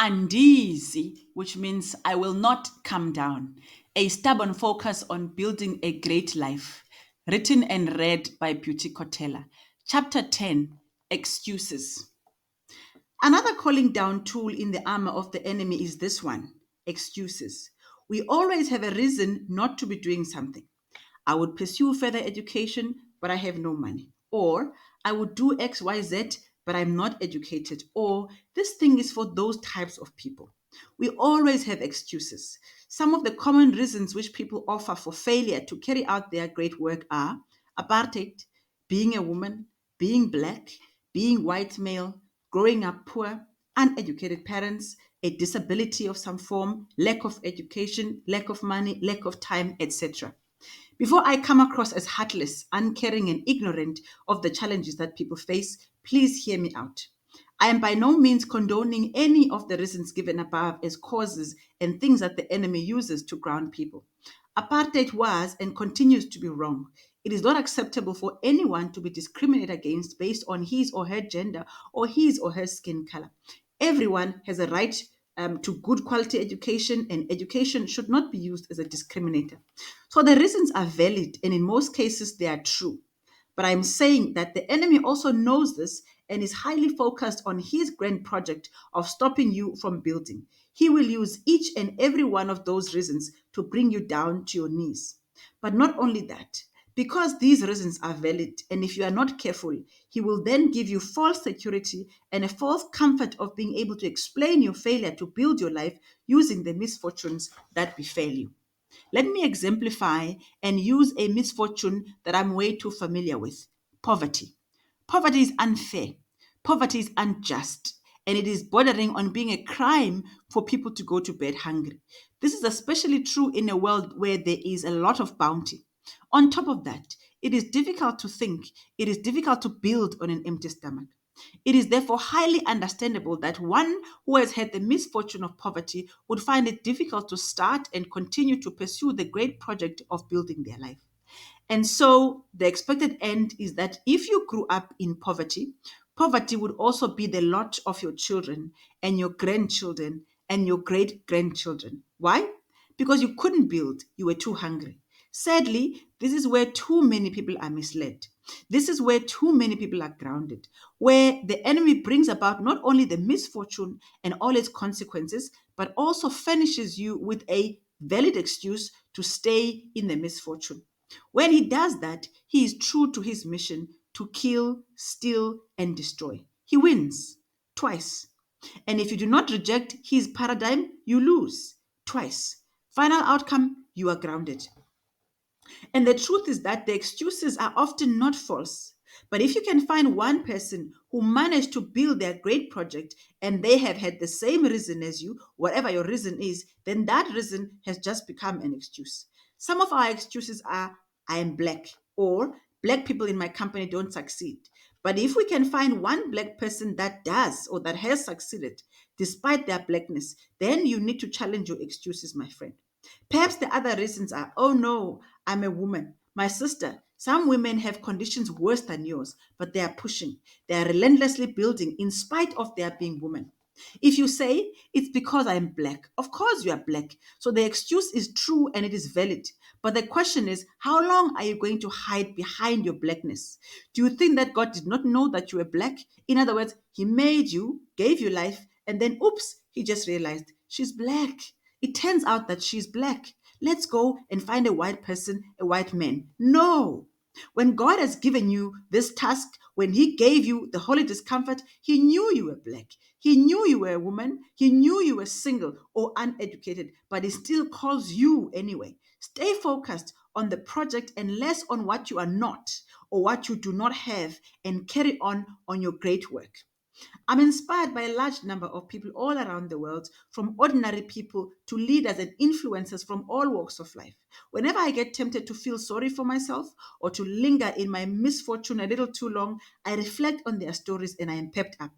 ANDIZI, which means I will not come down. A stubborn focus on building a great life. Written and read by Beauty Kotela. Chapter 10, Excuses. Another calling down tool in the armor of the enemy is this one: excuses. We always have a reason not to be doing something. I would pursue further education, but I have no money. Or I would do XYZ, but I'm not educated. Or this thing is for those types of people. We always have excuses. Some of the common reasons which people offer for failure to carry out their great work are apartheid, being a woman, being black, being white male, growing up poor, uneducated parents, a disability of some form, lack of education, lack of money, lack of time, etc. Before I come across as heartless, uncaring, and ignorant of the challenges that people face, please hear me out. I am by no means condoning any of the reasons given above as causes and things that the enemy uses to ground people. Apartheid was and continues to be wrong. It is not acceptable for anyone to be discriminated against based on his or her gender or his or her skin color. Everyone has a right to good quality education, and education should not be used as a discriminator. So the reasons are valid, and in most cases, they are true. But I'm saying that the enemy also knows this and is highly focused on his grand project of stopping you from building. He will use each and every one of those reasons to bring you down to your knees. But not only that, because these reasons are valid, and if you are not careful, he will then give you false security and a false comfort of being able to explain your failure to build your life using the misfortunes that befell you. Let me exemplify and use a misfortune that I'm way too familiar with: poverty. Poverty is unfair, poverty is unjust, and it is bordering on being a crime for people to go to bed hungry. This is especially true in a world where there is a lot of bounty. On top of that, it is difficult to think, it is difficult to build on an empty stomach. It is therefore highly understandable that one who has had the misfortune of poverty would find it difficult to start and continue to pursue the great project of building their life. And so the expected end is that if you grew up in poverty, poverty would also be the lot of your children and your grandchildren and your great grandchildren. Why? Because you couldn't build, you were too hungry. Sadly, this is where too many people are misled. This is where too many people are grounded, where the enemy brings about not only the misfortune and all its consequences, but also furnishes you with a valid excuse to stay in the misfortune. When he does that, he is true to his mission to kill, steal, and destroy. He wins twice. And if you do not reject his paradigm, you lose twice. Final outcome, you are grounded. And the truth is that the excuses are often not false. But if you can find one person who managed to build their great project and they have had the same reason as you, whatever your reason is, then that reason has just become an excuse. Some of our excuses are: I am black, or black people in my company don't succeed. But if we can find one black person that does or that has succeeded despite their blackness, then you need to challenge your excuses, my friend. Perhaps the other reasons are: oh no, I'm a woman. My sister, some women have conditions worse than yours, but they are pushing. They are relentlessly building in spite of their being women. If you say it's because I'm black, of course you are black. So the excuse is true and it is valid. But the question is, how long are you going to hide behind your blackness? Do you think that God did not know that you were black? In other words, He made you, gave you life, and then oops, He just realized she's black. It turns out that she's black. Let's go and find a white person, a white man. No. When God has given you this task, when He gave you the holy discomfort, He knew you were black. He knew you were a woman. He knew you were single or uneducated, but He still calls you anyway. Stay focused on the project and less on what you are not or what you do not have, and carry on your great work. I'm inspired by a large number of people all around the world, from ordinary people to leaders and influencers from all walks of life. Whenever I get tempted to feel sorry for myself or to linger in my misfortune a little too long, I reflect on their stories and I am pepped up.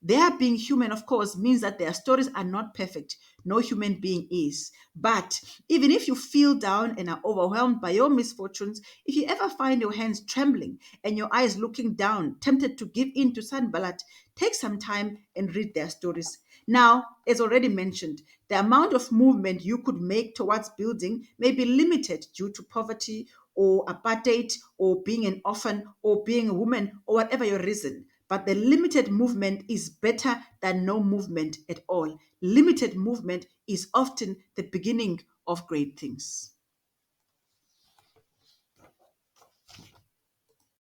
Their being human, of course, means that their stories are not perfect. No human being is. But even if you feel down and are overwhelmed by your misfortunes, if you ever find your hands trembling and your eyes looking down, tempted to give in to Sanballat, take some time and read their stories. Now, as already mentioned, the amount of movement you could make towards building may be limited due to poverty or apartheid or being an orphan or being a woman or whatever your reason. But the limited movement is better than no movement at all. Limited movement is often the beginning of great things.